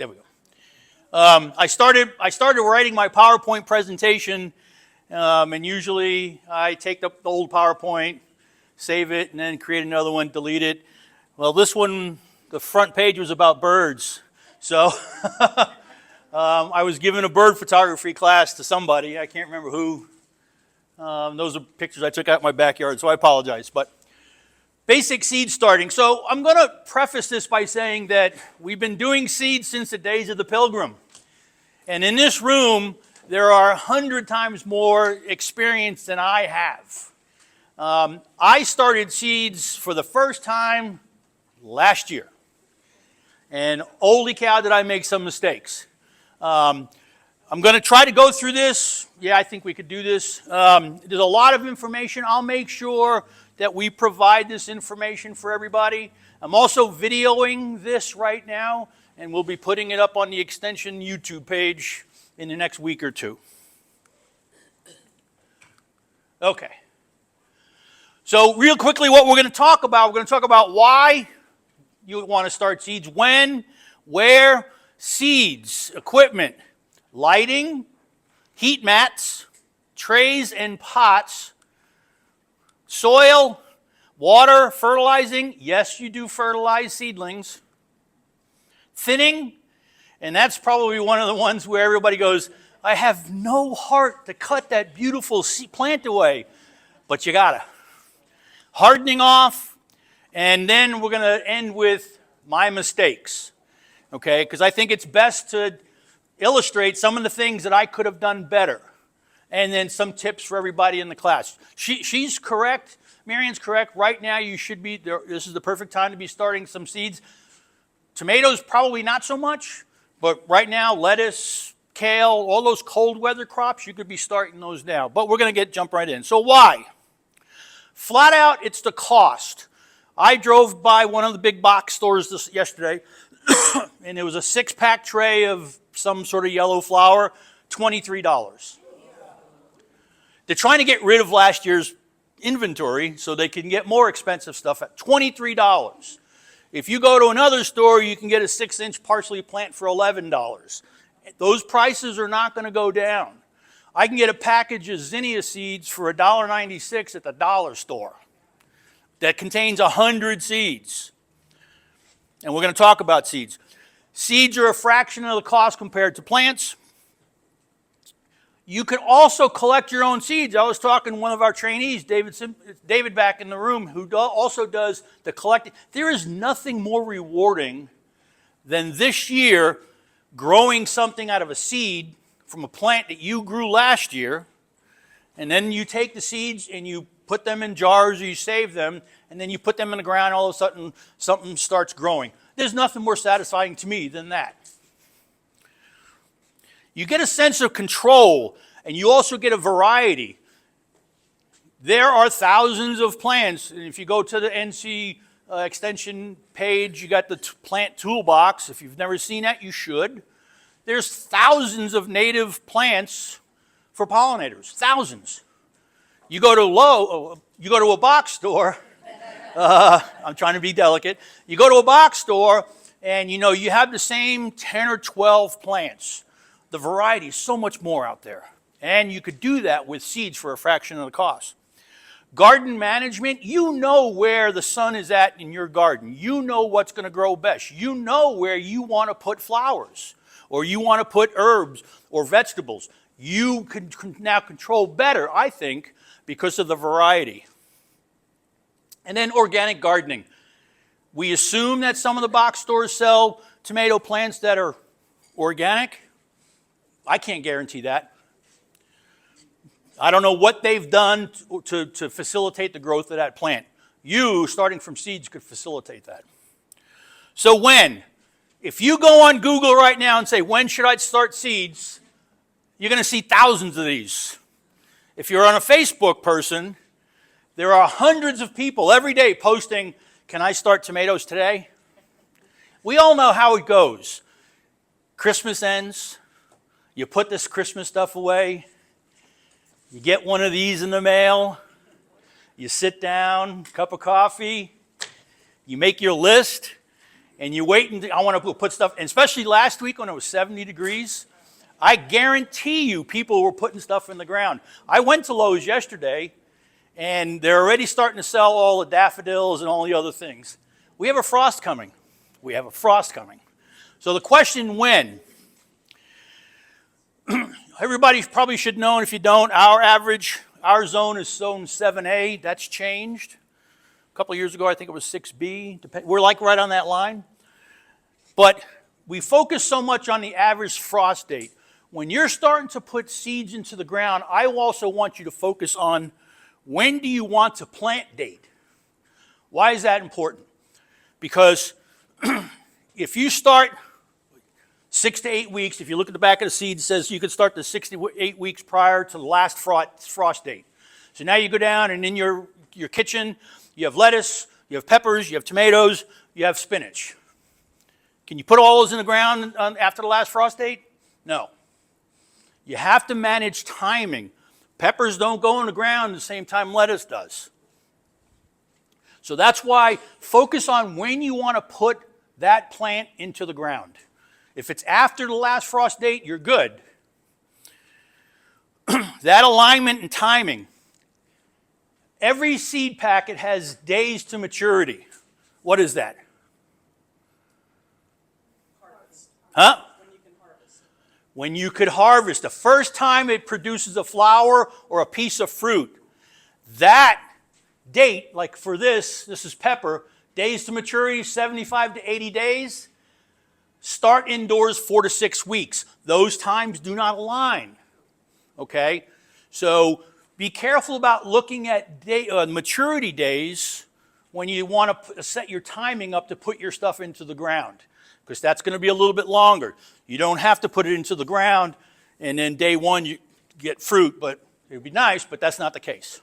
There we go. I started writing my PowerPoint presentation, and usually I take the old PowerPoint, save it, and then create another one, delete it. Well, this one, the front page was about birds. So I was giving a bird photography class to somebody. I can't remember who. Those are pictures I took out in my backyard, so I apologize. But basic seed starting. So I'm going to preface this by saying that we've been doing seeds since the days of the Pilgrim. And in this room, there are 100 times more experience than I have. I started seeds for the first time last year. And holy cow, did I make some mistakes. I'm going to try to go through this. Yeah, I think we could do this. There's a lot of information. I'll make sure that we provide this information for everybody. I'm also videoing this right now, and we'll be putting it up on the Extension YouTube page in the next week or two. Okay. So real quickly, what we're going to talk about why you want to start seeds, when, where, seeds, equipment, lighting, heat mats, trays and pots, soil, water, fertilizing. Yes, you do fertilize seedlings. Thinning, and that's probably one of the ones where everybody goes, I have no heart to cut that beautiful plant away, but you gotta. Hardening off, and then we're going to end with my mistakes, okay? Because I think it's best to illustrate some of the things that I could have done better, and then some tips for everybody in the class. She's correct. Marian's correct. Right now, you should be, this is the perfect time to be starting some seeds. Tomatoes, probably not so much, but right now, lettuce, kale, all those cold weather crops, you could be starting those now. But we're going to jump right in. So why? Flat out, it's the cost. I drove by one of the big box stores yesterday, and it was a 6-pack tray of some sort of yellow flower, $23. They're trying to get rid of last year's inventory so they can get more expensive stuff at $23. If you go to another store, you can get a 6-inch parsley plant for $11. Those prices are not going to go down. I can get a package of zinnia seeds for $1.96 at the dollar store that contains 100 seeds. And we're going to talk about seeds. Seeds are a fraction of the cost compared to plants. You can also collect your own seeds. I was talking to one of our trainees, David back in the room, who also does the collecting. There is nothing more rewarding than this year growing something out of a seed from a plant that you grew last year, and then you take the seeds and you put them in jars or you save them, and then you put them in the ground, all of a sudden something starts growing. There's nothing more satisfying to me than that. You get a sense of control, and you also get a variety. There are thousands of plants, and if you go to the NC Extension page, you got the plant toolbox. If you've never seen that, you should. There's thousands of native plants for pollinators, thousands. You go to a box store, I'm trying to be delicate. You go to a box store and you have the same 10 or 12 plants. The variety is so much more out there. And you could do that with seeds for a fraction of the cost. Garden management, you know where the sun is at in your garden. You know what's going to grow best. You know where you want to put flowers, or you want to put herbs or vegetables. You can now control better, I think, because of the variety. And then organic gardening. We assume that some of the box stores sell tomato plants that are organic. I can't guarantee that. I don't know what they've done to facilitate the growth of that plant. You, starting from seeds, could facilitate that. So when? If you go on Google right now and say, when should I start seeds, you're going to see thousands of these. If you're on a Facebook person, there are hundreds of people every day posting, can I start tomatoes today? We all know how it goes. Christmas ends, you put this Christmas stuff away, you get one of these in the mail, you sit down, cup of coffee, you make your list, and you wait and I want to put stuff, and especially last week when it was 70 degrees, I guarantee you people were putting stuff in the ground. I went to Lowe's yesterday, and they're already starting to sell all the daffodils and all the other things. We have a frost coming. We have a frost coming. So the question, when? Everybody probably should know, and if you don't, our zone is zone 7A. That's changed. A couple of years ago, I think it was 6B. We're like right on that line. But we focus so much on the average frost date. When you're starting to put seeds into the ground, I also want you to focus on when do you want to plant date. Why is that important? Because if you start 6 to 8 weeks, if you look at the back of the seed, it says you could start the 6 to 8 weeks prior to the last frost date. So now you go down and in your kitchen, you have lettuce, you have peppers, you have tomatoes, you have spinach. Can you put all those in the ground after the last frost date? No. You have to manage timing. Peppers don't go in the ground at the same time lettuce does. So that's why focus on when you want to put that plant into the ground. If it's after the last frost date, you're good. That alignment and timing. Every seed packet has days to maturity. What is that? Harvest. Huh? When you can harvest. When you could harvest. The first time it produces a flower or a piece of fruit. That date, like for this is pepper, days to maturity, 75 to 80 days. Start indoors 4 to 6 weeks. Those times do not align. Okay? So be careful about looking at maturity days when you want to set your timing up to put your stuff into the ground, because that's going to be a little bit longer. You don't have to put it into the ground and then day one you get fruit, but it would be nice, but that's not the case.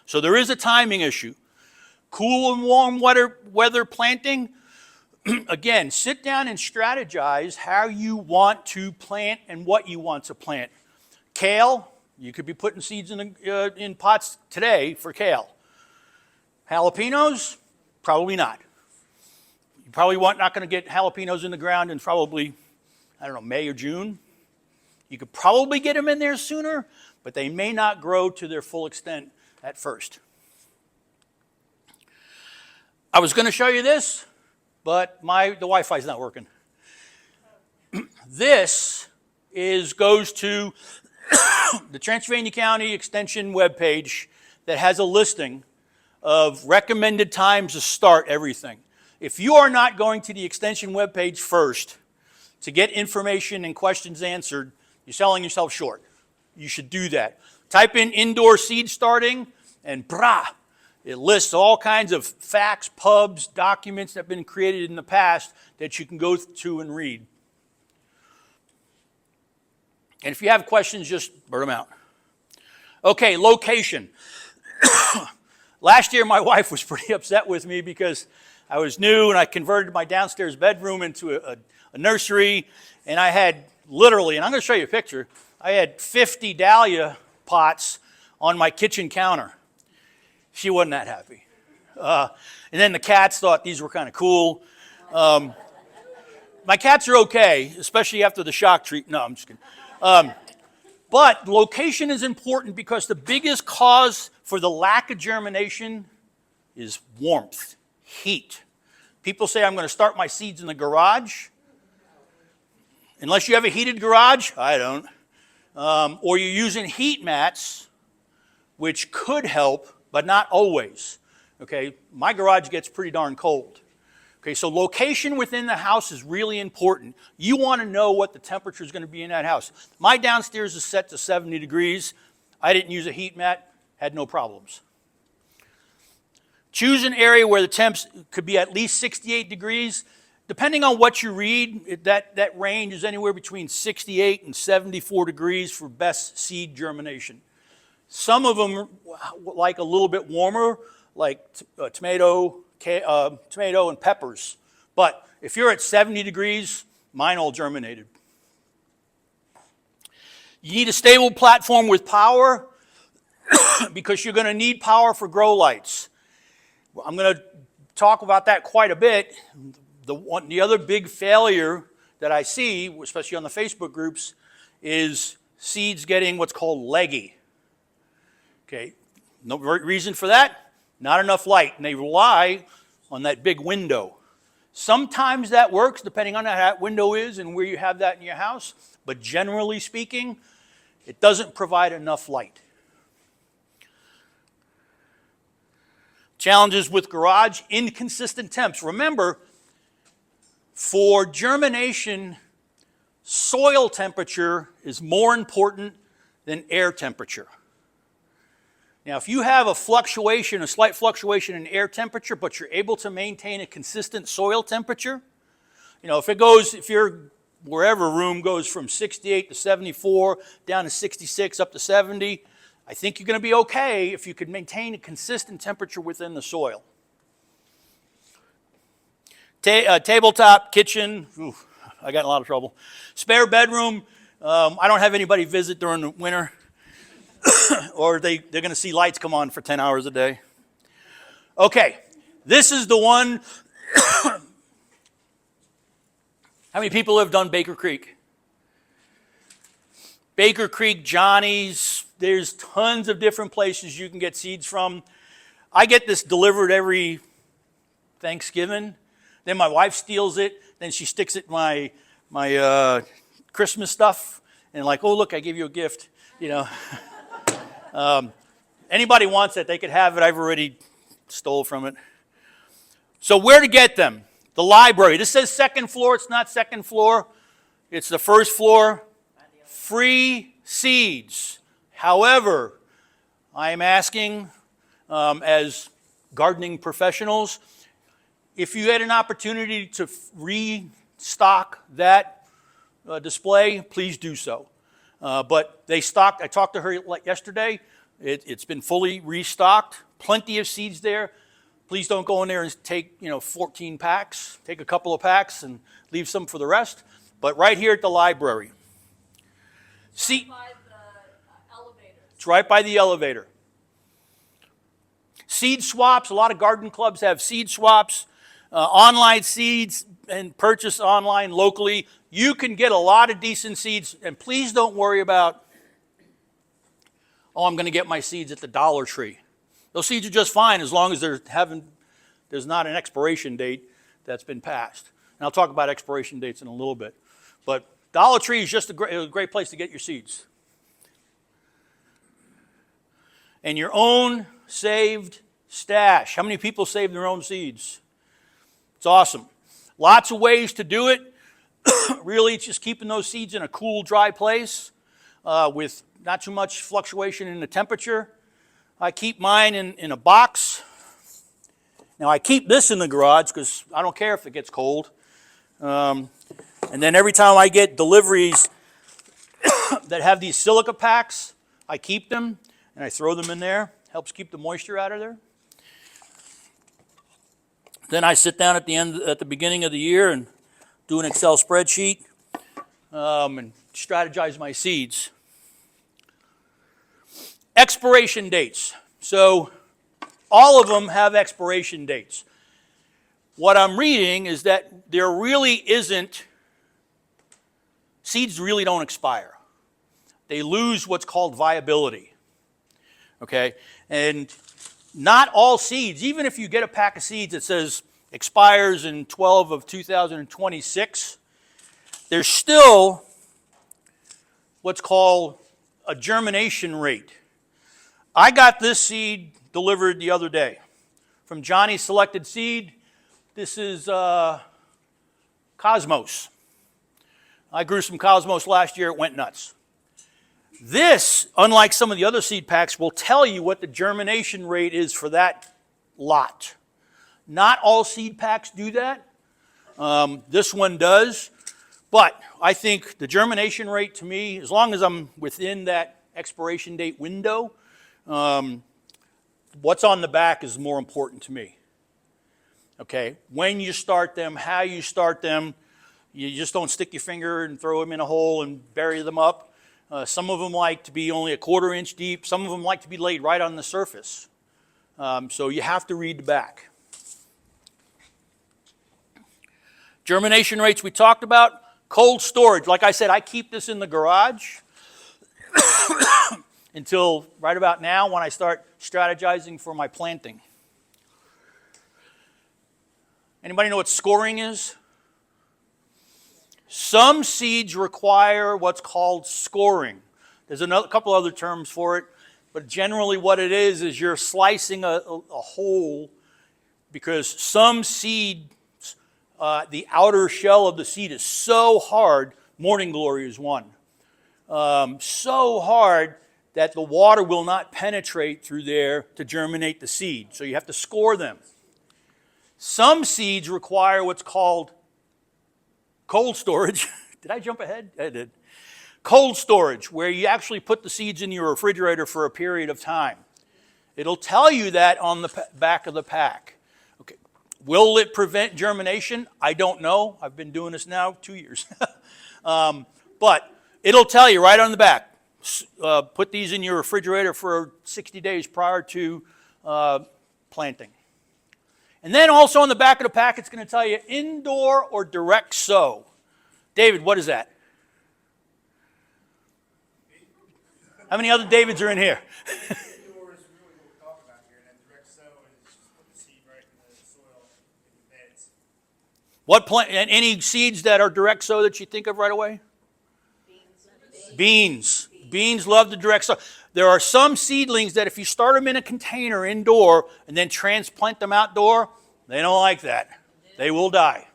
So there is a timing issue. Cool and warm weather planting. Again, sit down and strategize how you want to plant and what you want to plant. Kale, you could be putting seeds in pots today for kale. Jalapenos, probably not. You probably not going to get jalapenos in the ground in probably, I don't know, May or June. You could probably get them in there sooner, but they may not grow to their full extent at first. I was going to show you this, but the Wi-Fi is not working. This goes to the Transylvania County Extension webpage that has a listing of recommended times to start everything. If you are not going to the Extension webpage first to get information and questions answered, you're selling yourself short. You should do that. Type in indoor seed starting and it lists all kinds of facts, pubs, documents that have been created in the past that you can go to and read. And if you have questions, just blurt them out. Okay, location. Last year, my wife was pretty upset with me because I was new and I converted my downstairs bedroom into a nursery, and I had literally, and I'm going to show you a picture, I had 50 dahlia pots on my kitchen counter. She wasn't that happy. And then the cats thought these were kind of cool. My cats are okay, especially after the shock treatment. No, I'm just kidding. But location is important because the biggest cause for the lack of germination is warmth, heat. People say, I'm going to start my seeds in the garage. Unless you have a heated garage, I don't. Or you're using heat mats, which could help, but not always. Okay, my garage gets pretty darn cold. Okay, so location within the house is really important. You want to know what the temperature is going to be in that house. My downstairs is set to 70 degrees. I didn't use a heat mat, had no problems. Choose an area where the temps could be at least 68 degrees. Depending on what you read, that range is anywhere between 68 and 74 degrees for best seed germination. Some of them like a little bit warmer, like tomato and peppers. But if you're at 70 degrees, mine all germinated. You need a stable platform with power because you're going to need power for grow lights. I'm going to talk about that quite a bit. The other big failure that I see, especially on the Facebook groups, is seeds getting what's called leggy. Okay, no reason for that, not enough light, and they rely on that big window. Sometimes that works depending on how that window is and where you have that in your house, but generally speaking, it doesn't provide enough light. Challenges with garage, inconsistent temps. Remember, for germination, soil temperature is more important than air temperature. Now, if you have a slight fluctuation in air temperature, but you're able to maintain a consistent soil temperature, if your wherever room goes from 68 to 74, down to 66, up to 70, I think you're going to be okay if you could maintain a consistent temperature within the soil. Tabletop, kitchen, I got in a lot of trouble. Spare bedroom, I don't have anybody visit during the winter. Or they're going to see lights come on for 10 hours a day. Okay, this is the one. How many people have done Baker Creek? Baker Creek, Johnny's, there's tons of different places you can get seeds from. I get this delivered every Thanksgiving. Then my wife steals it. Then she sticks it in my Christmas stuff. And like, oh, look, I gave you a gift, Anybody wants it, they could have it. I've already stole from it. So where to get them? The library. This says second floor. It's not second floor. It's the first floor. Free seeds. However, I am asking, as gardening professionals, if you had an opportunity to restock that display, please do so. But they stocked, I talked to her yesterday, it's been fully restocked, plenty of seeds there. Please don't go in there and take 14 packs, take a couple of packs and leave some for the rest. But right here at the library. Right by the elevator. It's right by the elevator. Seed swaps, a lot of garden clubs have seed swaps, online seeds and purchase online locally. You can get a lot of decent seeds, and please don't worry about, I'm going to get my seeds at the Dollar Tree. Those seeds are just fine as long as there's not an expiration date that's been passed. And I'll talk about expiration dates in a little bit. But Dollar Tree is just a great place to get your seeds. And your own saved stash. How many people save their own seeds? It's awesome. Lots of ways to do it. Really, it's just keeping those seeds in a cool, dry place with not too much fluctuation in the temperature. I keep mine in a box. Now, I keep this in the garage because I don't care if it gets cold. And then every time I get deliveries that have these silica packs, I keep them and I throw them in there. Helps keep the moisture out of there. Then I sit down at the beginning of the year and do an Excel spreadsheet and strategize my seeds. Expiration dates. So all of them have expiration dates. What I'm reading is that there really isn't, seeds really don't expire. They lose what's called viability. Okay? And not all seeds, even if you get a pack of seeds that says expires in 12 of 2026, there's still what's called a germination rate. I got this seed delivered the other day from Johnny's Selected Seed. This is Cosmos. I grew some Cosmos last year. It went nuts. This, unlike some of the other seed packs, will tell you what the germination rate is for that lot. Not all seed packs do that. This one does. But I think the germination rate to me, as long as I'm within that expiration date window, what's on the back is more important to me. Okay, when you start them, how you start them, you just don't stick your finger and throw them in a hole and bury them up. Some of them like to be only a 1/4 inch deep. Some of them like to be laid right on the surface. So you have to read the back. Germination rates we talked about. Cold storage. Like I said, I keep this in the garage until right about now when I start strategizing for my planting. Anybody know what scoring is? Some seeds require what's called scoring. There's a couple other terms for it, but generally what it is you're slicing a hole because some seeds, the outer shell of the seed is so hard. Morning Glory is one. So hard that the water will not penetrate through there to germinate the seed. So you have to score them. Some seeds require what's called cold storage. Did I jump ahead? I did. Cold storage, where you actually put the seeds in your refrigerator for a period of time. It'll tell you that on the back of the pack. Okay. Will it prevent germination? I don't know. I've been doing this now 2 years. But it'll tell you right on the back. Put these in your refrigerator for 60 days prior to planting. And then also on the back of the pack, it's going to tell you indoor or direct sow. David, what is that? How many other Davids are in here? Indoor is really what we're talking about here, and then direct sow is just put the seed right in the soil in the beds. What plant? And any seeds that are direct sow that you think of right away? Beans. Beans love the direct sow. There are some seedlings that if you start them in a container indoor and then transplant them outdoor, they don't like that. They will die.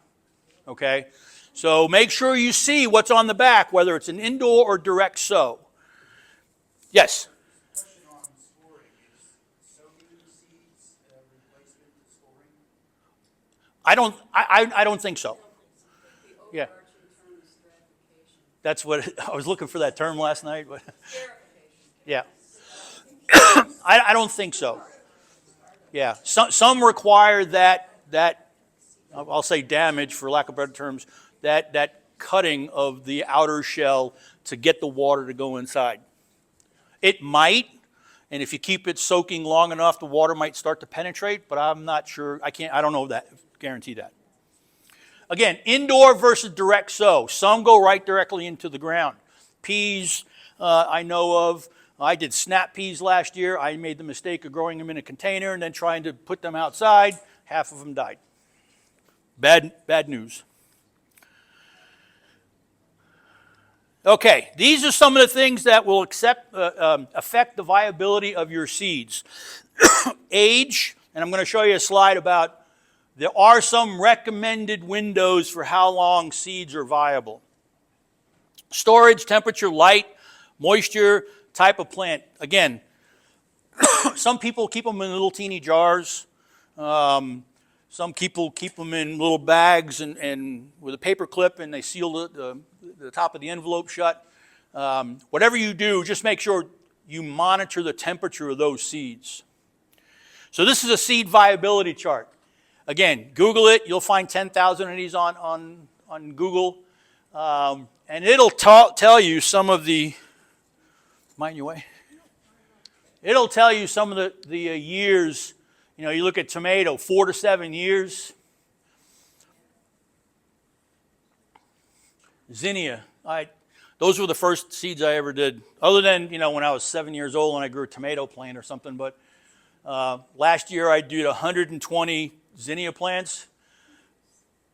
Okay? So make sure you see what's on the back, whether it's an indoor or direct sow. Yes? Question on scoring. Is soaking seeds a replacement to scoring? I don't think so. Yeah. That's what I was looking for that term last night. But yeah. I don't think so. Yeah. Some require that I'll say damage for lack of better terms, that cutting of the outer shell to get the water to go inside. It might, and if you keep it soaking long enough, the water might start to penetrate, but I'm not sure. I don't know that, guarantee that. Again, indoor versus direct sow. Some go right directly into the ground. Peas, I know of. I did snap peas last year. I made the mistake of growing them in a container and then trying to put them outside. Half of them died. Bad news. Okay, these are some of the things that will affect the viability of your seeds. Age, and I'm going to show you a slide about there are some recommended windows for how long seeds are viable. Storage, temperature, light, moisture, type of plant. Again, some people keep them in little teeny jars. Some people keep them in little bags and with a paper clip, and they seal the top of the envelope shut. Whatever you do, just make sure you monitor the temperature of those seeds. So this is a seed viability chart. Again, Google it. You'll find 10,000 of these on Google. And it'll tell you some of the, mind your way. It'll tell you some of the years. You know, you look at tomato, 4 to 7 years. Zinnia, those were the first seeds I ever did. Other than, when I was 7 years old and I grew a tomato plant or something. But last year I did 120 zinnia plants.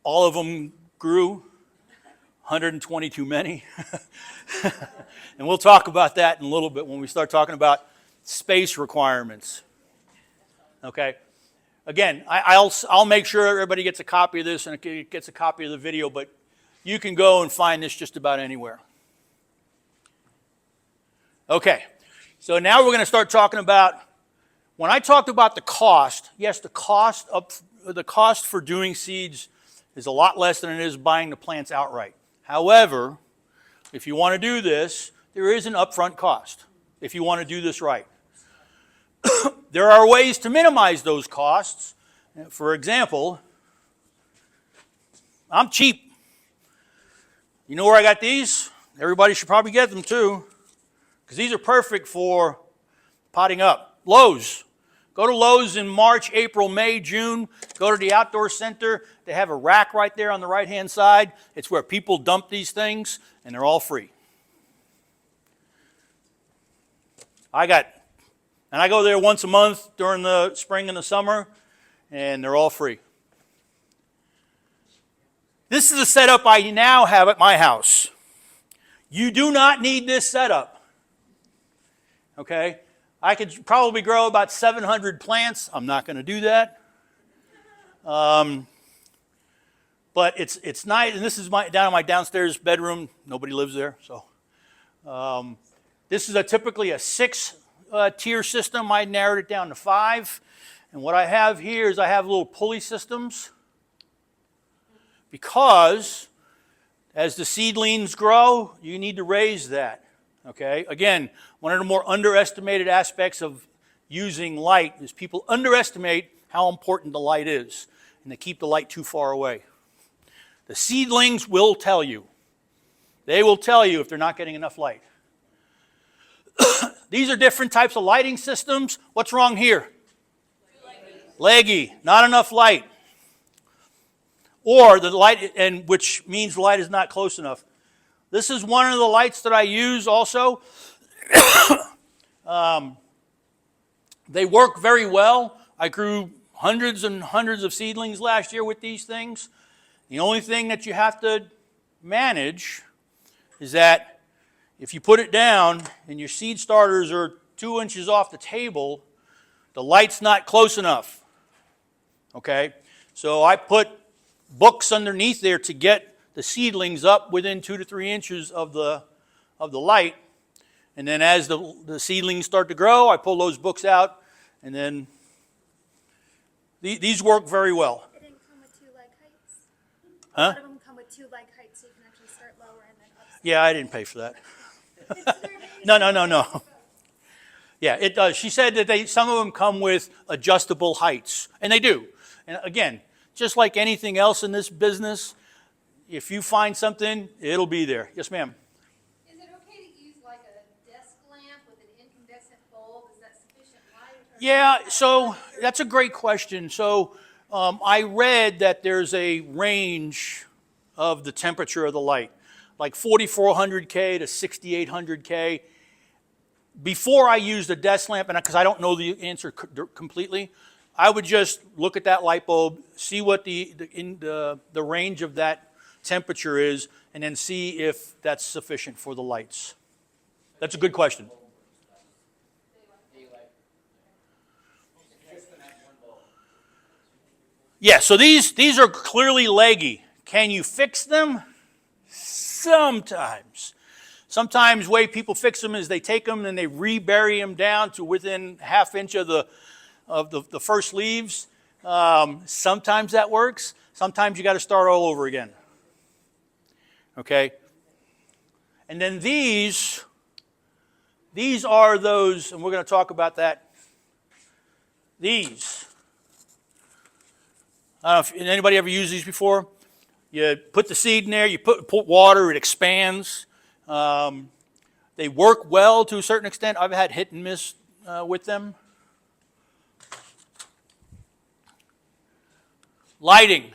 All of them grew. 120 too many. And we'll talk about that in a little bit when we start talking about space requirements. Okay. Again, I'll make sure everybody gets a copy of this and gets a copy of the video, but you can go and find this just about anywhere. Okay. So now we're going to start talking about, when I talked about the cost, yes, the cost for doing seeds is a lot less than it is buying the plants outright. However, if you want to do this, there is an upfront cost if you want to do this right. There are ways to minimize those costs. For example, I'm cheap. You know where I got these? Everybody should probably get them too, because these are perfect for potting up. Lowe's. Go to Lowe's in March, April, May, June. Go to the outdoor center. They have a rack right there on the right-hand side. It's where people dump these things, and they're all free. I go there once a month during the spring and the summer, and they're all free. This is the setup I now have at my house. You do not need this setup. Okay? I could probably grow about 700 plants. I'm not going to do that. But it's nice, and this is down in my downstairs bedroom. Nobody lives there, so. This is typically a 6-tier system. I narrowed it down to 5. And what I have here is I have little pulley systems because as the seedlings grow, you need to raise that. Okay, again, one of the more underestimated aspects of using light is people underestimate how important the light is, and they keep the light too far away. The seedlings will tell you. They will tell you if they're not getting enough light. These are different types of lighting systems. What's wrong here? Leggy, not enough light. Or the light, and which means the light is not close enough. This is one of the lights that I use also. They work very well. I grew hundreds and hundreds of seedlings last year with these things. The only thing that you have to manage is that if you put it down and your seed starters are 2 inches off the table, the light's not close enough. Okay? So I put books underneath there to get the seedlings up within 2 to 3 inches of the light. And then as the seedlings start to grow, I pull those books out, and then these work very well. They didn't come with 2 leg heights? Huh? A lot of them come with 2 leg heights, so you can actually start lower and then up. Yeah, I didn't pay for that. It's their base. No. Yeah, it does. She said that some of them come with adjustable heights, and they do. And again, just like anything else in this business, if you find something, it'll be there. Yes, ma'am. Is it okay to use like a desk lamp with an incandescent bulb? Is that sufficient light? Yeah, so that's a great question. So I read that there's a range of the temperature of the light, like 4,400K to 6,800K. Before I used a desk lamp, and because I don't know the answer completely, I would just look at that light bulb, see what the range of that temperature is, and then see if that's sufficient for the lights. That's a good question. Yeah, so these are clearly leggy. Can you fix them? Sometimes. Sometimes the way people fix them is they take them and they rebury them down to within ½ inch of the first leaves. Sometimes that works. Sometimes you got to start all over again. Okay? And then these are those, and we're going to talk about that. These. I don't know if anybody ever used these before. You put the seed in there, you put water, it expands. They work well to a certain extent. I've had hit and miss with them. Lighting.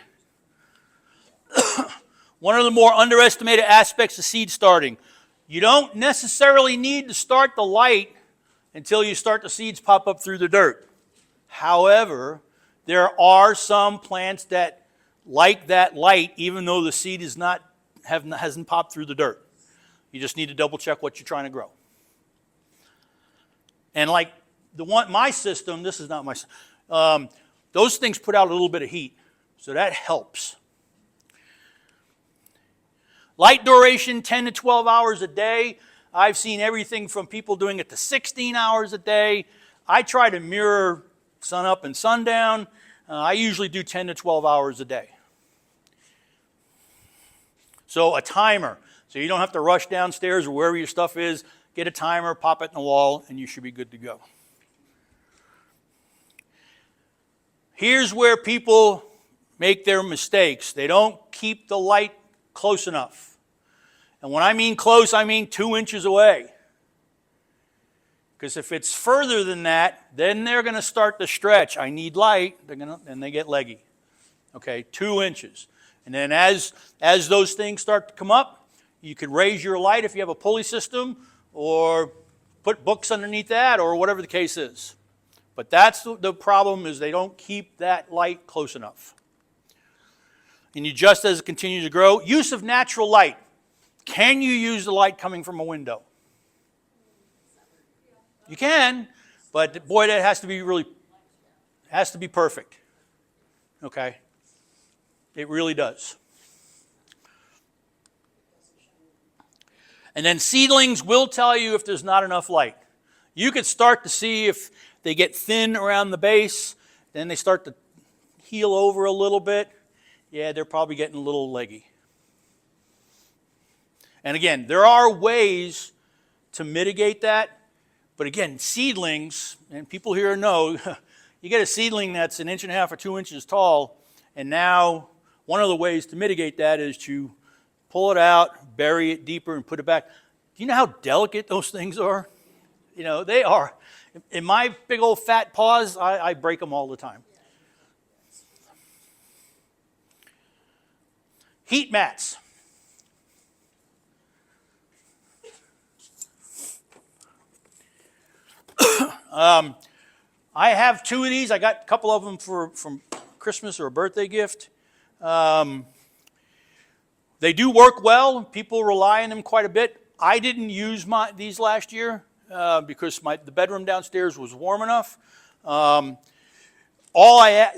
One of the more underestimated aspects of seed starting. You don't necessarily need to start the light until you start the seeds pop up through the dirt. However, there are some plants that like that light even though the seed hasn't popped through the dirt. You just need to double check what you're trying to grow. And like my system, this is not my, those things put out a little bit of heat. So that helps. Light duration, 10 to 12 hours a day. I've seen everything from people doing it to 16 hours a day. I try to mirror sun up and sundown. I usually do 10 to 12 hours a day. So a timer. So you don't have to rush downstairs or wherever your stuff is. Get a timer, pop it in the wall, and you should be good to go. Here's where people make their mistakes. They don't keep the light close enough. And when I mean close, I mean 2 inches away. Because if it's further than that, then they're going to start to stretch. I need light. And they get leggy. Okay, 2 inches. And then as those things start to come up, you could raise your light if you have a pulley system, or put books underneath that, or whatever the case is. But that's the problem, is they don't keep that light close enough. And you adjust as it continues to grow. Use of natural light. Can you use the light coming from a window? You can, but boy, that has to be perfect. Okay? It really does. And then seedlings will tell you if there's not enough light. You could start to see if they get thin around the base, then they start to heel over a little bit. Yeah, they're probably getting a little leggy. And again, there are ways to mitigate that. But again, seedlings, and people here know, you get a seedling that's 1.5 inches or 2 inches tall, and now one of the ways to mitigate that is to pull it out, bury it deeper, and put it back. Do you know how delicate those things are? You know, they are. In my big old fat paws, I break them all the time. Heat mats. I have 2 of these. I got a couple of them from Christmas or a birthday gift. They do work well. People rely on them quite a bit. I didn't use these last year because the bedroom downstairs was warm enough. All I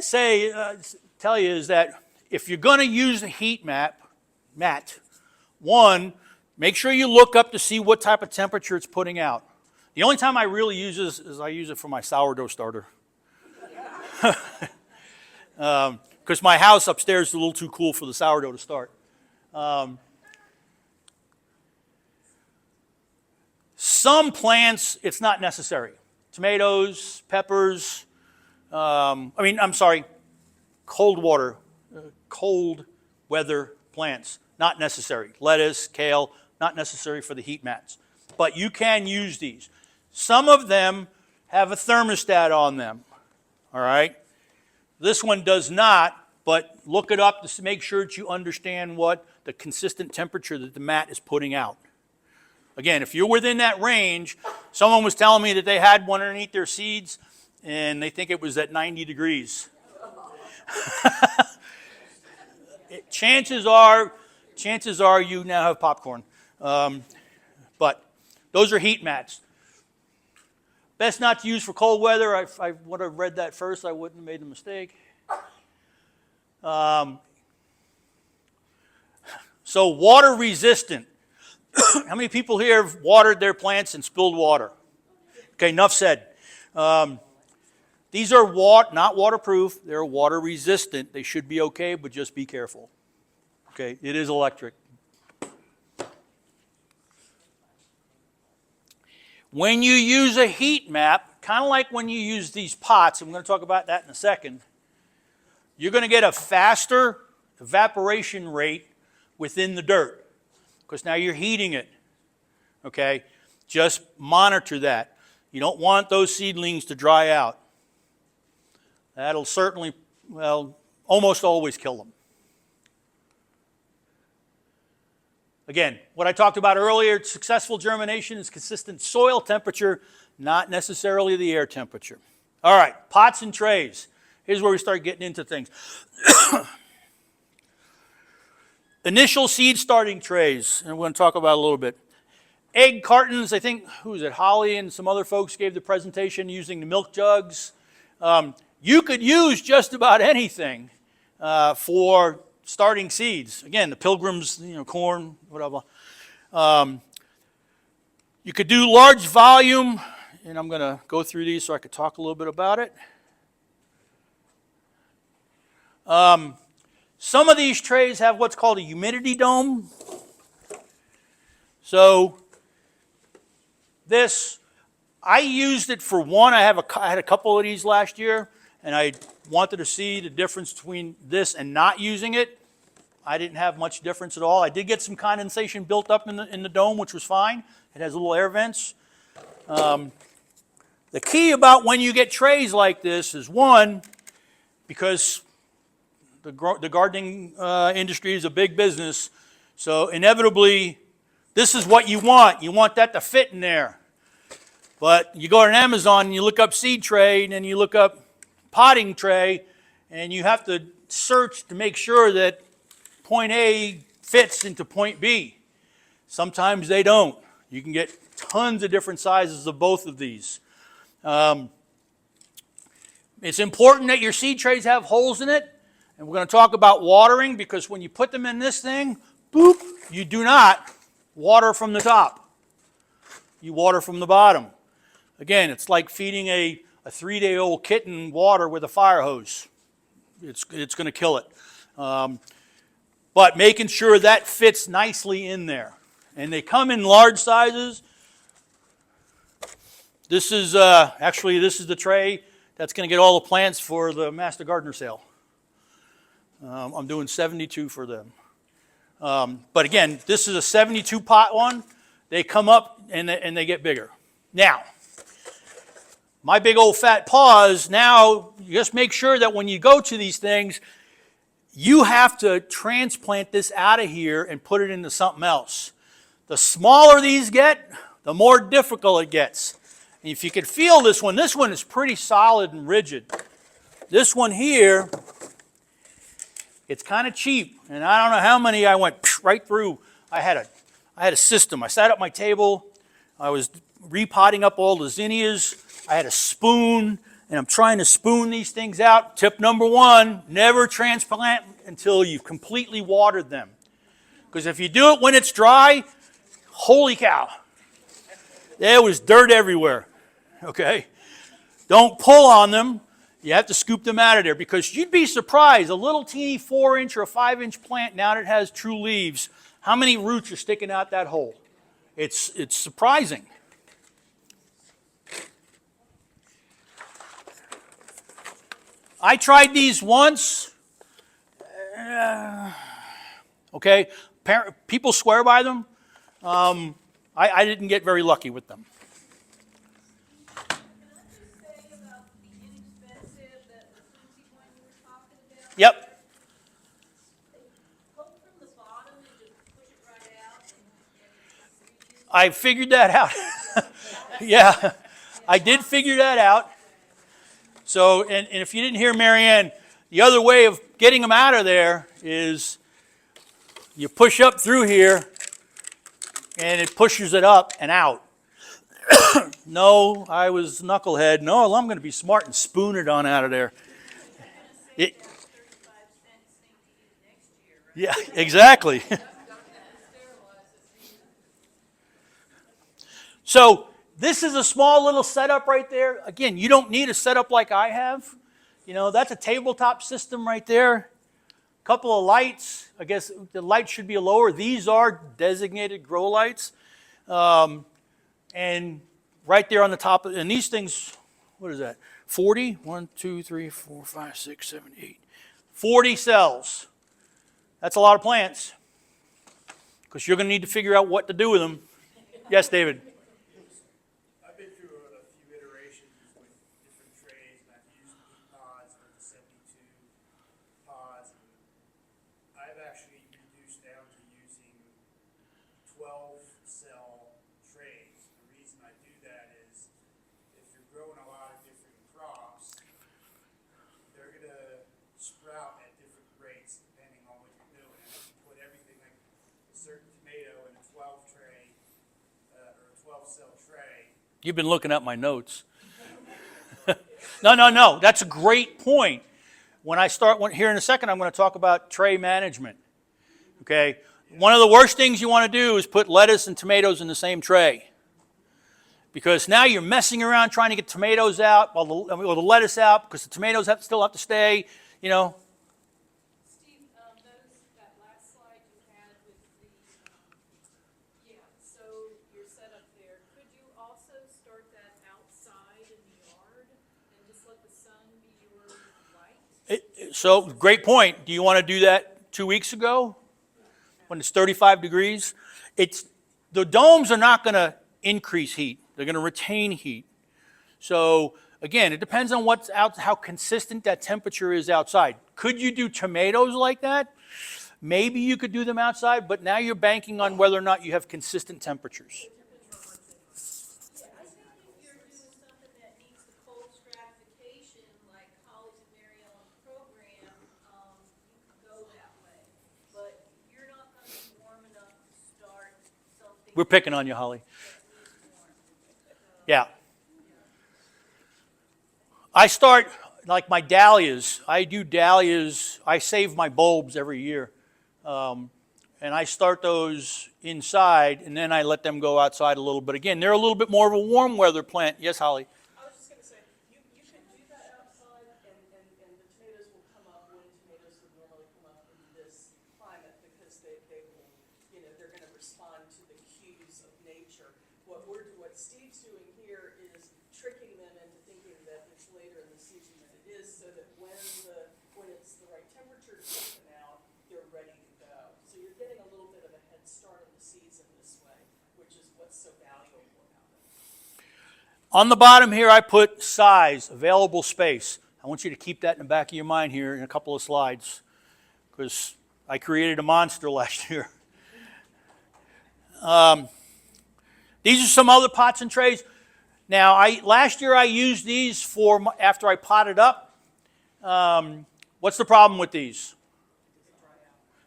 tell you is that if you're going to use a heat mat, one, make sure you look up to see what type of temperature it's putting out. The only time I really use this is I use it for my sourdough starter. Because my house upstairs is a little too cool for the sourdough to start. Some plants, it's not necessary. Tomatoes, peppers, cold weather plants, not necessary. Lettuce, kale, not necessary for the heat mats. But you can use these. Some of them have a thermostat on them, all right? This one does not, but look it up to make sure that you understand what the consistent temperature that the mat is putting out. Again, if you're within that range, someone was telling me that they had one underneath their seeds, and they think it was at 90 degrees. Chances are you now have popcorn. But those are heat mats. Best not to use for cold weather. I would have read that first. I wouldn't have made the mistake. So water resistant. How many people here have watered their plants and spilled water? Okay, enough said. These are not waterproof. They're water resistant. They should be okay, but just be careful. Okay, it is electric. When you use a heat map, kind of like when you use these pots, and we're going to talk about that in a second, you're going to get a faster evaporation rate within the dirt because now you're heating it. Okay, just monitor that. You don't want those seedlings to dry out. That'll certainly, almost always kill them. Again, what I talked about earlier, successful germination is consistent soil temperature, not necessarily the air temperature. All right, pots and trays. Here's where we start getting into things. Initial seed starting trays, and we're going to talk about it a little bit. Egg cartons, I think, Holly and some other folks gave the presentation using the milk jugs. You could use just about anything for starting seeds. Again, the Pilgrims, corn, whatever. You could do large volume, and I'm going to go through these so I could talk a little bit about it. Some of these trays have what's called a humidity dome. So this, I used it for one. I had a couple of these last year, and I wanted to see the difference between this and not using it. I didn't have much difference at all. I did get some condensation built up in the dome, which was fine. It has little air vents. The key about when you get trays like this is, one, because the gardening industry is a big business, so inevitably this is what you want. You want that to fit in there. But you go to Amazon and you look up seed tray and then you look up potting tray, and you have to search to make sure that point A fits into point B. Sometimes they don't. You can get tons of different sizes of both of these. It's important that your seed trays have holes in it, and we're going to talk about watering, because when you put them in this thing, boop, you do not water from the top. You water from the bottom. Again, it's like feeding a 3-day-old kitten water with a fire hose. It's going to kill it. But making sure that fits nicely in there. And they come in large sizes. This is this is the tray that's going to get all the plants for the Master Gardener sale. I'm doing 72 for them. But again, this is a 72 pot one. They come up and they get bigger. Now, my big old fat paws, now you just make sure that when you go to these things, you have to transplant this out of here and put it into something else. The smaller these get, the more difficult it gets. And if you can feel this one is pretty solid and rigid. This one here, it's kind of cheap, and I don't know how many I went right through. I had a system. I sat at my table. I was repotting up all the zinnias. I had a spoon, and I'm trying to spoon these things out. Tip number 1, never transplant until you've completely watered them. Because if you do it when it's dry, holy cow, there was dirt everywhere, okay? Don't pull on them. You have to scoop them out of there, because you'd be surprised, a little teeny 4-inch or a 5-inch plant, now that it has true leaves, how many roots are sticking out that hole? It's surprising. I tried these once. Okay, people swear by them. I didn't get very lucky with them. Can I just say about the inexpensive, that the flimsy one you were talking about? Yep. They poke from the bottom and just push it right out and reach. I figured that out. Yeah, I did figure that out. So, and if you didn't hear Marianne, the other way of getting them out of there is you push up through here and it pushes it up and out. No, I was knucklehead. No, I'm going to be smart and spoon it on out of there. It, 35 cents thing to use next year, right? yeah, exactly. So this is a small little setup right there. Again, you don't need a setup like I have. You know, that's a tabletop system right there. Couple of lights. I guess the lights should be lower. These are designated grow lights. And right there on the top, and these things, what is that? 40? 1, 2, 3, 4, 5, 6, 7, 8. 40 cells. That's a lot of plants, because you're going to need to figure out what to do with them. Yes, David? I've been through a few iterations with different trays, and I've used pods, like the 72 pods. And I've actually reduced down to using 12-cell trays. The reason I do that is if you're growing a lot of different crops, they're going to sprout at different rates depending on what you're doing. And if you put everything, like a certain tomato in a 12 tray, or a 12-cell tray, You've been looking at my notes. No. That's a great point. When I start here in a second, I'm going to talk about tray management. Okay? One of the worst things you want to do is put lettuce and tomatoes in the same tray. Because now you're messing around trying to get tomatoes out, or the lettuce out, because the tomatoes still have to stay, you know. Steve, that last slide you had with the, so your setup there, could you also start that outside in the yard and just let the sun be your light? So, great point. Do you want to do that 2 weeks ago when it's 35 degrees? The domes are not going to increase heat. They're going to retain heat. So again, it depends on what's out, how consistent that temperature is outside. Could you do tomatoes like that? Maybe you could do them outside, but now you're banking on whether or not you have consistent temperatures. Yeah, I think if you're doing something that needs the cold stratification, like Holly's and Mary Ellen's program, you could go that way. But you're not gonna be warm enough to start something. We're picking on you, Holly. that needs warm. Yeah. I start, like my dahlias, I do dahlias, I save my bulbs every year. And I start those inside, and then I let them go outside a little bit. Again, they're a little bit more of a warm weather plant. Yes, Holly? I was just gonna say, you can do that outside, and the tomatoes will come up when tomatoes would normally come up in this climate, because they will, they're gonna respond to the cues of nature. What Steve's doing here is tricking them into thinking that it's later in the season than it is, so that when it's the right temperature to put them out, they're ready to go. So you're getting a little bit of a head start on the season this way, which is what's so valuable about it. On the bottom here, I put size, available space. I want you to keep that in the back of your mind here in a couple of slides, because I created a monster last year. These are some other pots and trays. Now, last year I used these for after I potted up. What's the problem with these?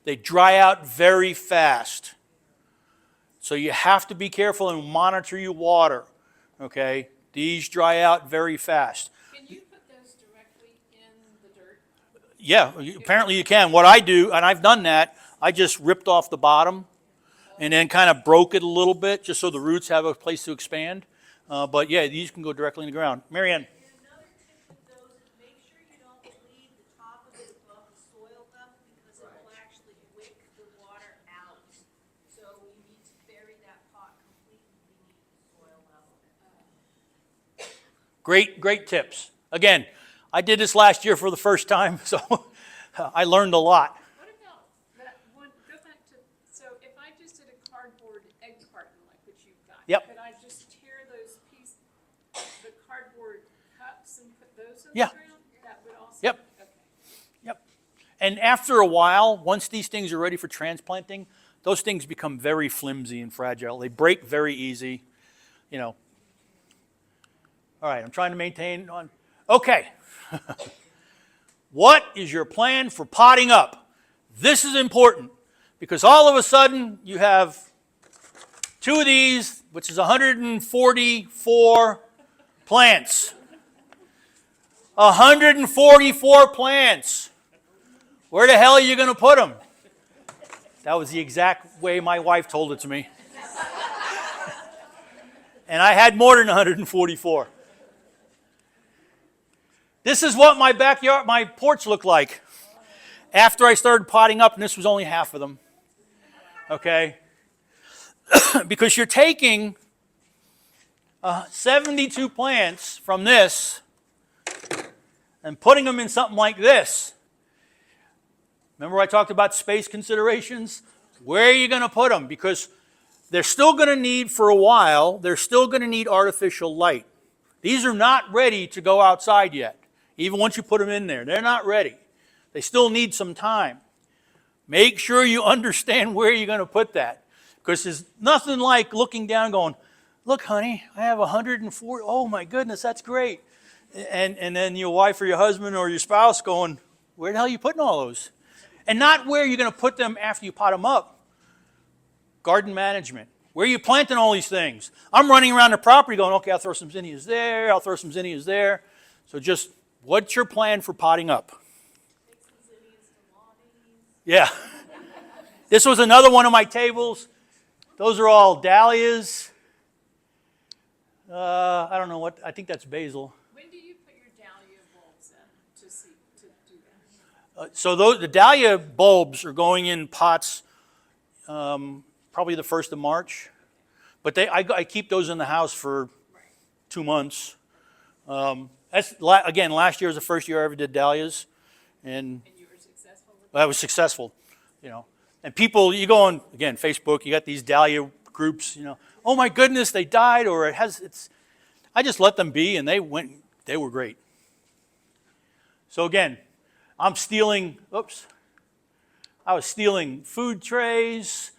They dry out very fast. So you have to be careful and monitor your water. Okay? These dry out very fast. Can you put those directly in the dirt? Yeah, apparently you can. What I do, and I've done that, I just ripped off the bottom and then kind of broke it a little bit just so the roots have a place to expand. But yeah, these can go directly in the ground. Marianne. And another tip with those is make sure you don't leave the top of it above the soil level, because it will actually wick the water out. So you need to bury that pot completely beneath the soil level. Great tips. Again, I did this last year for the first time, so I learned a lot. What about that one, go back to, so if I just did a cardboard egg carton like what you've got. Yep. Could I just tear those the cardboard cups and put those in Yeah. the ground? That would also? Yep. Okay. Yep. And after a while, once these things are ready for transplanting, those things become very flimsy and fragile. They break very easy, All right, I'm trying to maintain on. Okay. What is your plan for potting up? This is important because all of a sudden you have two of these, which is 144 plants. 144 plants. Where the hell are you going to put them? That was the exact way my wife told it to me. And I had more than 144. This is what my backyard, my porch looked like after I started potting up, and this was only half of them. Okay? Because you're taking 72 plants from this and putting them in something like this. Remember I talked about space considerations? Where are you going to put them? Because they're still going to need, for a while, they're still going to need artificial light. These are not ready to go outside yet. Even once you put them in there, they're not ready. They still need some time. Make sure you understand where you're going to put that. Because there's nothing like looking down and going, look, honey, I have 140. Oh, my goodness, that's great. And then your wife or your husband or your spouse going, where the hell are you putting all those? And not where you're going to put them after you pot them up. Garden management. Where are you planting all these things? I'm running around the property going, okay, I'll throw some zinnias there. I'll throw some zinnias there. So just, what's your plan for potting up? Take some zinnias to lawns. Yeah. This was another one of my tables. Those are all dahlias. I don't know what, I think that's basil. When do you put your dahlia bulbs in to do that? So the dahlia bulbs are going in pots probably the 1st of March. But I keep those in the house for 2 months. Again, last year was the first year I ever did dahlias. And And you were successful with that? I was successful, And people, you go on, again, Facebook, you got these dahlia groups, oh my goodness, they died, or I I just let them be, and they were great. So again, I was stealing food trays.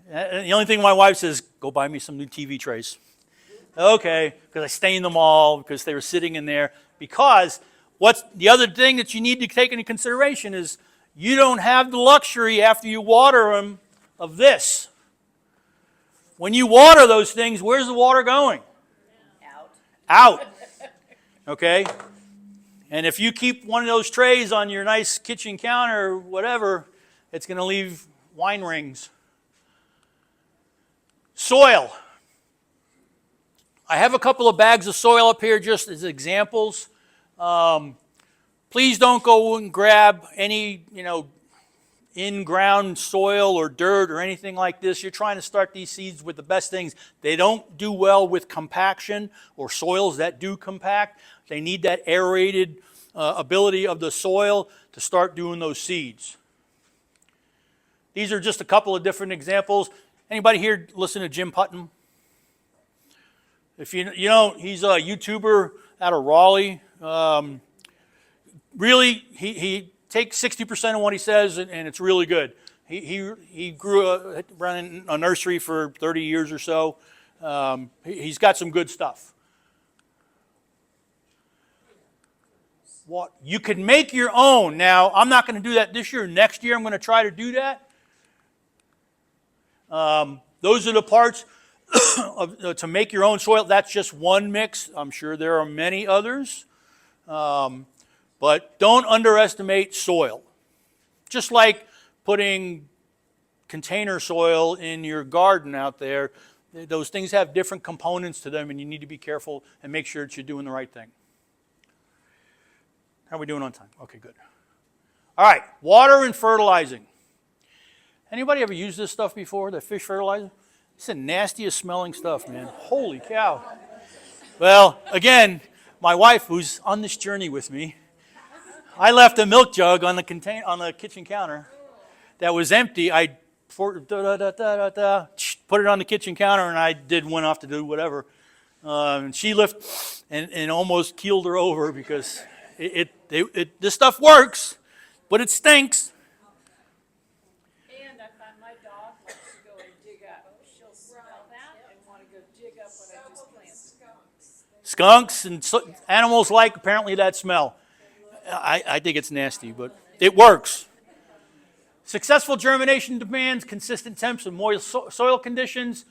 And the only thing my wife says, go buy me some new TV trays. Okay, because I stained them all because they were sitting in there. Because what's the other thing that you need to take into consideration is you don't have the luxury after you water them of this. When you water those things, where's the water going? Out. Okay? And if you keep one of those trays on your nice kitchen counter or whatever, it's going to leave wine rings. Soil. I have a couple of bags of soil up here just as examples. Please don't go and grab any, in-ground soil or dirt or anything like this. You're trying to start these seeds with the best things. They don't do well with compaction or soils that do compact. They need that aerated ability of the soil to start doing those seeds. These are just a couple of different examples. Anybody here listen to Jim Putnam? If he's a YouTuber out of Raleigh. Really, he takes 60% of what he says, and it's really good. He grew running a nursery for 30 years or so. He's got some good stuff. What you can make your own. Now, I'm not going to do that this year. Next year, I'm going to try to do that. Those are the parts to make your own soil. That's just one mix. I'm sure there are many others. But don't underestimate soil. Just like putting container soil in your garden out there, those things have different components to them, and you need to be careful and make sure that you're doing the right thing. How are we doing on time? Okay, good. All right, water and fertilizing. Anybody ever used this stuff before, the fish fertilizer? It's the nastiest smelling stuff, man. Holy cow. Well, again, my wife, who's on this journey with me, I left a milk jug on the kitchen counter that was empty. I put it on the kitchen counter, and I went off to do whatever. And she lifted and almost keeled her over because this stuff works, but it stinks. And I find my dog likes to go and dig up. She'll smell that and want to go dig up what I just planted. Skunks and animals like apparently that smell. I think it's nasty, but it works. Successful germination demands consistent temps and moist soil conditions.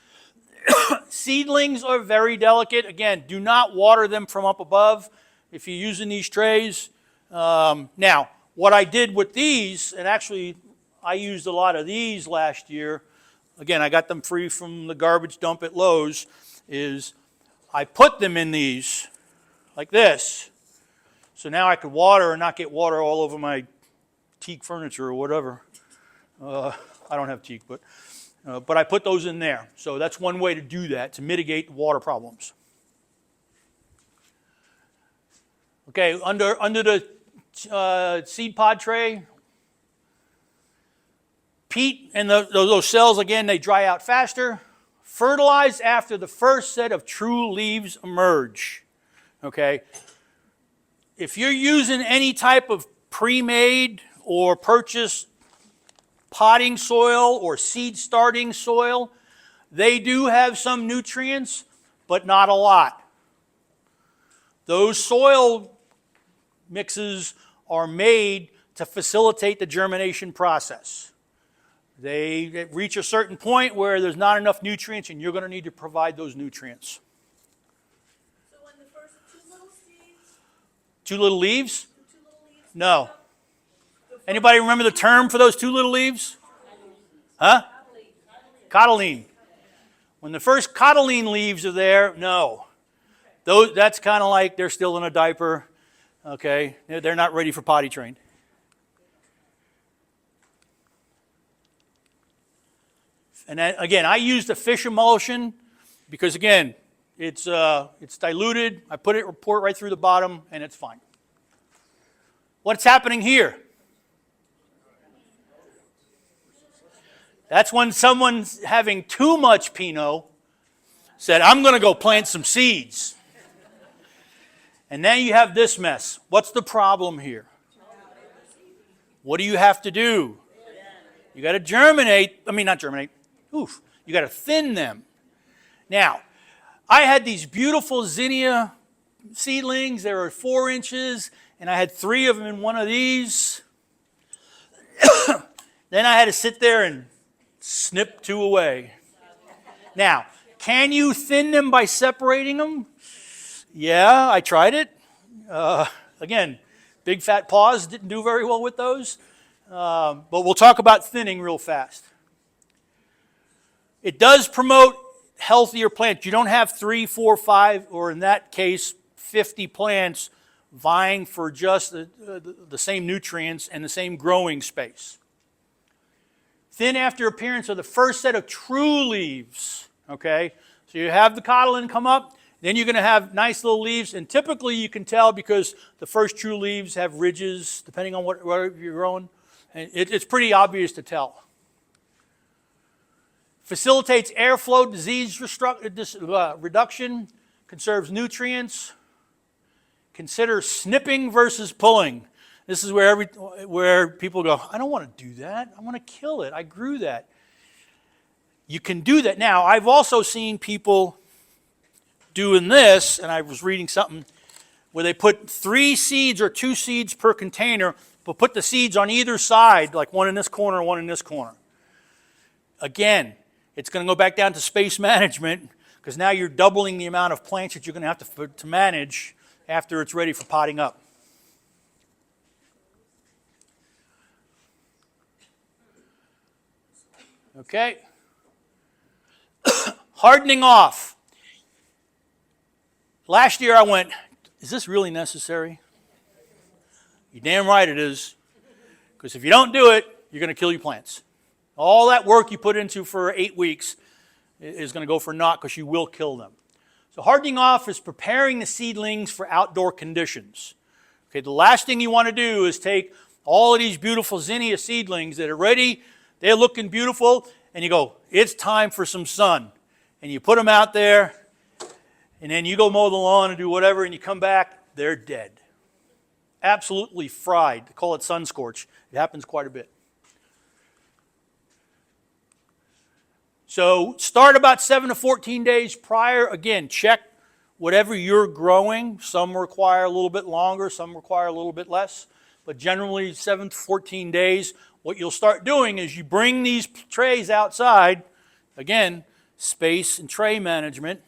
Seedlings are very delicate. Again, do not water them from up above if you're using these trays. Now, what I did with these, and actually I used a lot of these last year. Again, I got them free from the garbage dump at Lowe's, is I put them in these like this. So now I could water and not get water all over my teak furniture or whatever. I don't have teak, but I put those in there. So that's one way to do that, to mitigate water problems. Okay, under the seed pod tray, peat and those cells, again, they dry out faster. Fertilize after the first set of true leaves emerge. Okay? If you're using any type of pre-made or purchased potting soil or seed starting soil, they do have some nutrients, but not a lot. Those soil mixes are made to facilitate the germination process. They reach a certain point where there's not enough nutrients, and you're going to need to provide those nutrients. So when the first two little seeds, Two little leaves? two little leaves. No. Anybody remember the term for those two little leaves? Huh? Cotyledon. When the first cotyledon leaves are there, no. That's kind of like they're still in a diaper. Okay? They're not ready for potty trained. And then, again, I used a fish emulsion because, again, it's diluted. I pour it right through the bottom, and it's fine. What's happening here? That's when someone's having too much Pinot said, I'm going to go plant some seeds. And now you have this mess. What's the problem here? What do you have to do? You got to germinate. I mean, not germinate. Oof. You got to thin them. Now, I had these beautiful zinnia seedlings. They were 4 inches, and I had 3 of them in one of these. Then I had to sit there and snip 2 away. Now, can you thin them by separating them? Yeah, I tried it. Again, big fat paws didn't do very well with those. But we'll talk about thinning real fast. It does promote healthier plants. You don't have 3, 4, 5, or in that case, 50 plants vying for just the same nutrients and the same growing space. Thin after appearance are the first set of true leaves. Okay, so you have the cotyledon come up, then you're going to have nice little leaves, and typically you can tell because the first true leaves have ridges, depending on what you're growing. And it's pretty obvious to tell. Facilitates airflow, disease reduction, conserves nutrients. Consider snipping versus pulling. This is where people go, I don't want to do that. I want to kill it. I grew that. You can do that. Now, I've also seen people doing this, and I was reading something where they put 3 seeds or 2 seeds per container, but put the seeds on either side, like one in this corner and one in this corner. Again, it's going to go back down to space management because now you're doubling the amount of plants that you're going to have to manage after it's ready for potting up. Okay. Hardening off. Last year I went, is this really necessary? You're damn right it is. Because if you don't do it, you're going to kill your plants. All that work you put into for 8 weeks is going to go for naught because you will kill them. So hardening off is preparing the seedlings for outdoor conditions. Okay, the last thing you want to do is take all of these beautiful zinnia seedlings that are ready, they're looking beautiful, and you go, it's time for some sun. And you put them out there, and then you go mow the lawn and do whatever, and you come back, they're dead. Absolutely fried. They call it sun scorch. It happens quite a bit. So start about 7 to 14 days prior. Again, check whatever you're growing. Some require a little bit longer, some require a little bit less. But generally 7 to 14 days. What you'll start doing is you bring these trays outside. Again, space and tray management.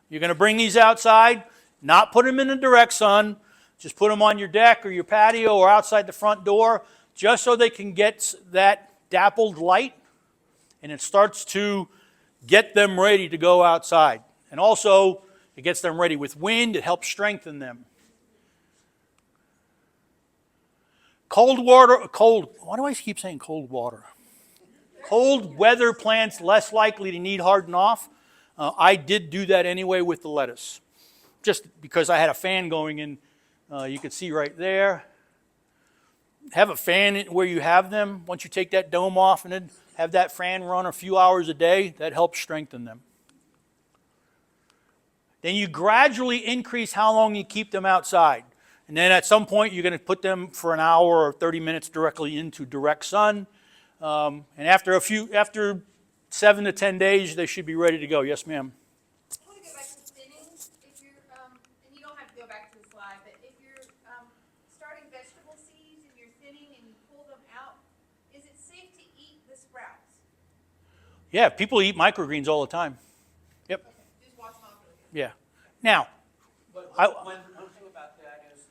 You're going to bring these outside, not put them in the direct sun. Just put them on your deck or your patio or outside the front door just so they can get that dappled light. And it starts to get them ready to go outside. And also, it gets them ready with wind. It helps strengthen them. Why do I keep saying cold water? Cold weather plants less likely to need harden off. I did do that anyway with the lettuce. Just because I had a fan going in, you can see right there. Have a fan where you have them. Once you take that dome off and then have that fan run a few hours a day, that helps strengthen them. Then you gradually increase how long you keep them outside. And then at some point, you're going to put them for an hour or 30 minutes directly into direct sun. And after 7 to 10 days, they should be ready to go. Yes, ma'am. I want to go back to thinning. If you're, and you don't have to go back to the slide, but if you're starting vegetable seeds and you're thinning and you pull them out, is it safe to eat the sprouts? Yeah, people eat microgreens all the time. Yep. Okay, just watch them off. Yeah. Now, But one thing about that is,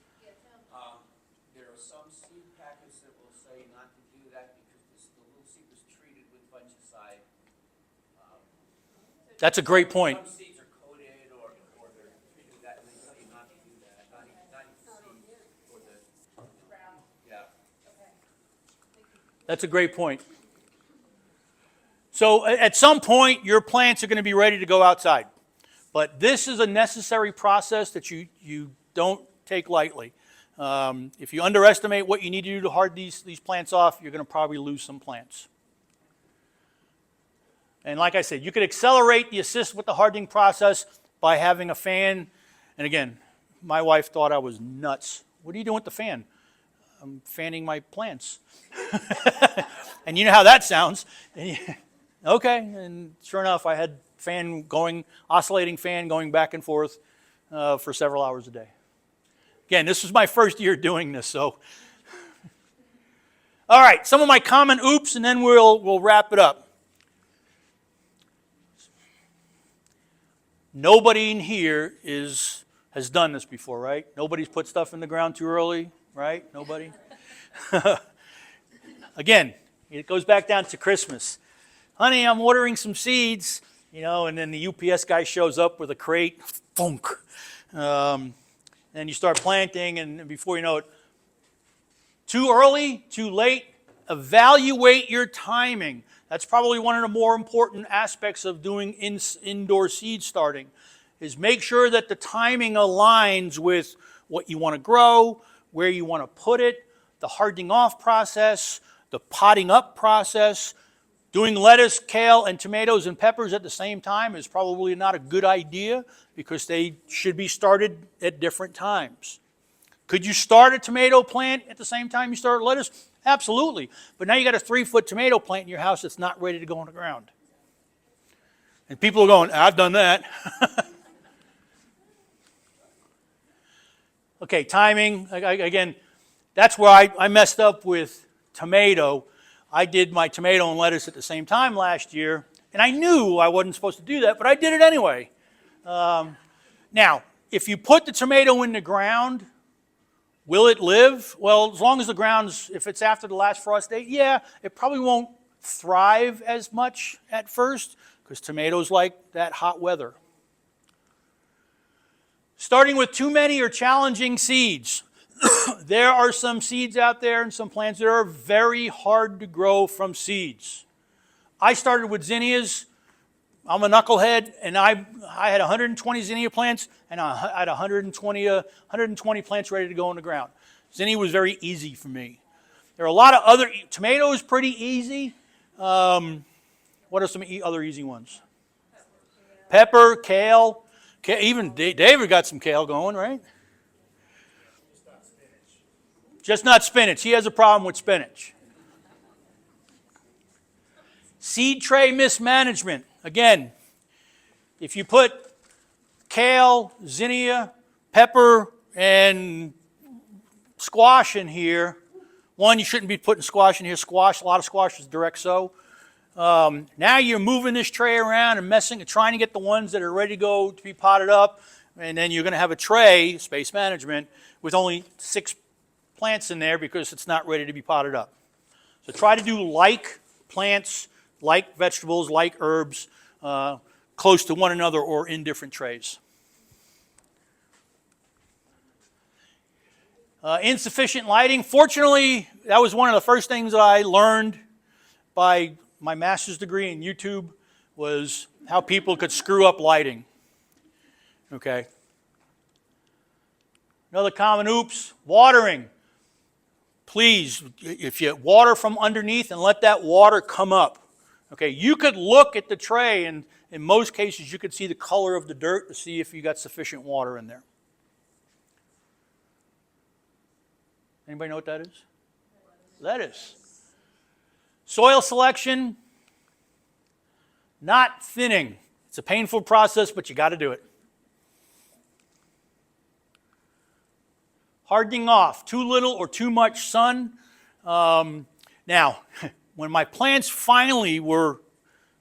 there are some seed packets that will say not to do that because the little seed was treated with fungicide. that's a great point. Some seeds are coated or they're treated that, and they tell you not to do that, not even seed or the, yeah. That's a great point. So at some point, your plants are going to be ready to go outside. But this is a necessary process that you don't take lightly. If you underestimate what you need to do to harden these plants off, you're going to probably lose some plants. And like I said, you could accelerate the assist with the hardening process by having a fan. And again, my wife thought I was nuts. What are you doing with the fan? I'm fanning my plants. And you know how that sounds. Okay, and sure enough, I had oscillating fan going back and forth for several hours a day. Again, this was my first year doing this, so. All right, some of my common oops, and then we'll wrap it up. Nobody in here has done this before, right? Nobody's put stuff in the ground too early, right? Nobody? Again, it goes back down to Christmas. Honey, I'm ordering some seeds, and then the UPS guy shows up with a crate, funk. And you start planting, and before you know it, too early, too late, evaluate your timing. That's probably one of the more important aspects of doing indoor seed starting, is make sure that the timing aligns with what you want to grow, where you want to put it, the hardening off process, the potting up process. Doing lettuce, kale, and tomatoes and peppers at the same time is probably not a good idea because they should be started at different times. Could you start a tomato plant at the same time you start lettuce? Absolutely. But now you got a 3-foot tomato plant in your house that's not ready to go in the ground. And people are going, I've done that. Okay, timing. Again, that's where I messed up with tomato. I did my tomato and lettuce at the same time last year, and I knew I wasn't supposed to do that, but I did it anyway. Now, if you put the tomato in the ground, will it live? Well, as long as the ground's, if it's after the last frost date, yeah, it probably won't thrive as much at first because tomatoes like that hot weather. Starting with too many or challenging seeds. There are some seeds out there and some plants that are very hard to grow from seeds. I started with zinnias. I'm a knucklehead, and I had 120 zinnia plants, and I had 120 plants ready to go in the ground. Zinnia was very easy for me. There are a lot of other, tomatoes pretty easy. What are some other easy ones? Pepper, kale. Even David got some kale going, right? Just not spinach. He has a problem with spinach. Seed tray mismanagement. Again, if you put kale, zinnia, pepper, and squash in here, one, you shouldn't be putting squash in here. A lot of squash is direct sow. Now you're moving this tray around and trying to get the ones that are ready to go to be potted up, and then you're going to have a tray, space management, with only 6 plants in there because it's not ready to be potted up. So try to do like plants, like vegetables, like herbs, close to one another or in different trays. Insufficient lighting. Fortunately, that was one of the first things that I learned by my master's degree in YouTube, was how people could screw up lighting. Okay. Another common oops, watering. Please, if you water from underneath and let that water come up. Okay, you could look at the tray, and in most cases you could see the color of the dirt to see if you got sufficient water in there. Anybody know what that is? Lettuce. Soil selection, not thinning. It's a painful process, but you got to do it. Hardening off, too little or too much sun. Now, when my plants finally were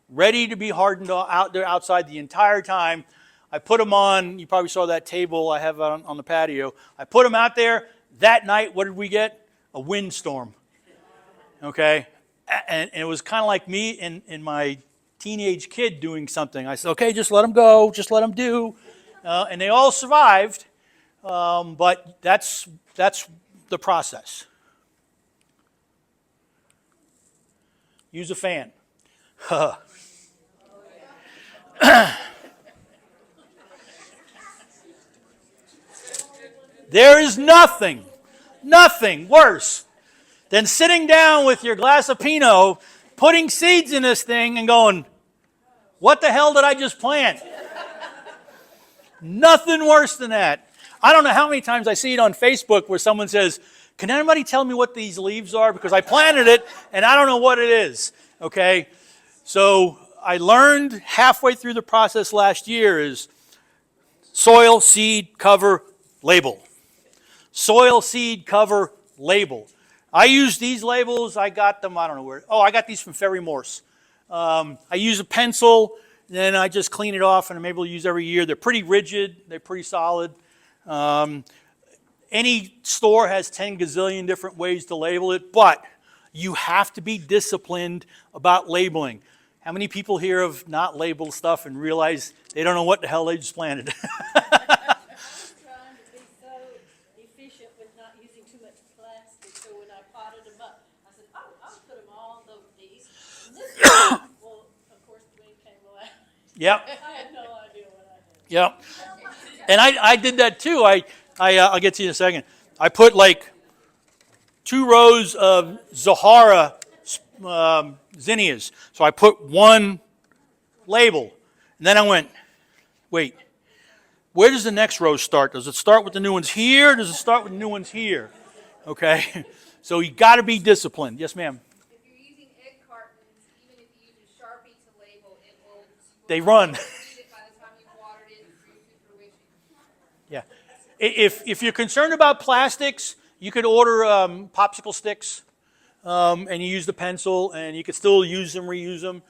ready to be hardened out there outside the entire time, I put them on, you probably saw that table I have on the patio. I put them out there. That night, what did we get? A windstorm. Okay? And it was kind of like me and my teenage kid doing something. I said, okay, just let them go. Just let them do. And they all survived. But that's the process. Use a fan. There is nothing worse than sitting down with your glass of Pinot, putting seeds in this thing and going, What the hell did I just plant? Nothing worse than that. I don't know how many times I see it on Facebook where someone says, can anybody tell me what these leaves are? Because I planted it and I don't know what it is. Okay? So I learned halfway through the process last year is soil, seed, cover, label. Soil, seed, cover, label. I use these labels. I got them, I don't know where. Oh, I got these from Ferry Morse. I use a pencil, and then I just clean it off, and I'm able to use every year. They're pretty rigid. They're pretty solid. Any store has 10 gazillion different ways to label it, but you have to be disciplined about labeling. How many people here have not labeled stuff and realize they don't know what the hell they just planted? Trying to be so efficient with not using too much plastic, so when I potted them up, I said, oh, I'll put them all on these. And this one, well, of course, the wind came away. Yep. I had no idea what I had. Yep. And I did that too. I'll get to you in a second. I put like 2 rows of Zahara zinnias. So I put one label. And then I went, wait, where does the next row start? Does it start with the new ones here? Does it start with the new ones here? Okay. So you got to be disciplined. Yes, ma'am. If you're using egg cartons, even if you use a Sharpie to label, it will. They run. Read it by the time you've watered it and bring it to fruition. Yeah. If you're concerned about plastics, you could order popsicle sticks, and you use the pencil, and you could still use them, reuse them.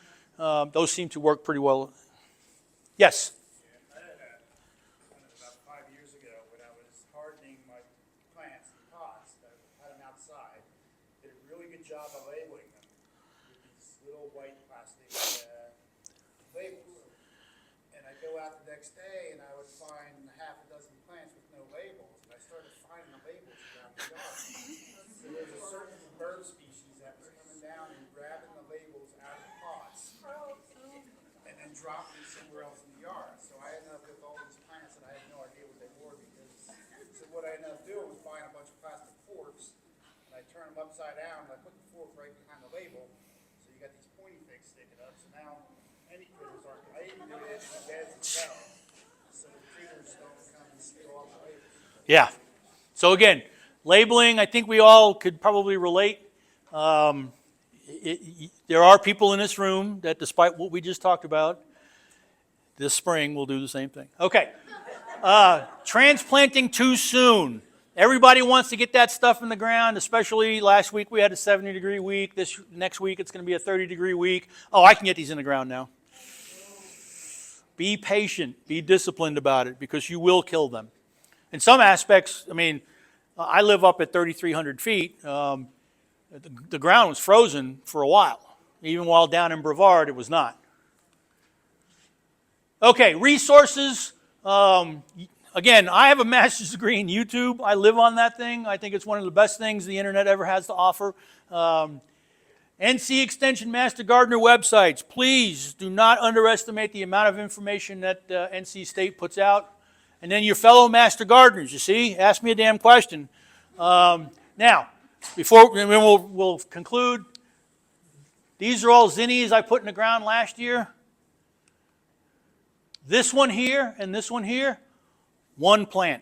Those seem to work pretty well. Yes? I had about 5 years ago when I was hardening my plants and pots, I had them outside, did a really good job of labeling them with these little white plastic labels. And I'd go out the next day and I would find half a dozen plants with no labels, and I started finding the labels around the yard. So there's a certain bird species that was coming down and grabbing the labels out of the pots and then dropping them somewhere else in the yard. So I ended up with all these plants and I had no idea what they were, because so what I ended up doing was buying a bunch of plastic forks and I turn them upside down and I put the fork right behind the label. So you got these pointy things sticking up. So now any critters aren't. I even do it in the beds as well, so the critters don't come and steal all the labels. Yeah. So again, labeling, I think we all could probably relate. There are people in this room that, despite what we just talked about, this spring will do the same thing. Okay. Transplanting too soon. Everybody wants to get that stuff in the ground, especially last week we had a 70-degree week. This next week it's going to be a 30-degree week. Oh, I can get these in the ground now. Be patient. Be disciplined about it, because you will kill them. In some aspects, I mean, I live up at 3,300 feet. The ground was frozen for a while. Even while down in Brevard, it was not. Okay, resources. Again, I have a master's degree in YouTube. I live on that thing. I think it's one of the best things the internet ever has to offer. NC Extension Master Gardener websites. Please do not underestimate the amount of information that NC State puts out. And then your fellow master gardeners, you see, ask me a damn question. Now, before we'll conclude, these are all zinnias I put in the ground last year. This one here and this one here, one plant.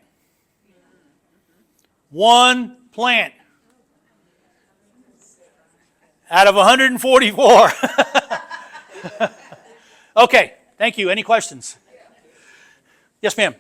One plant. Out of 144. Okay, thank you. Any questions? Yes, ma'am.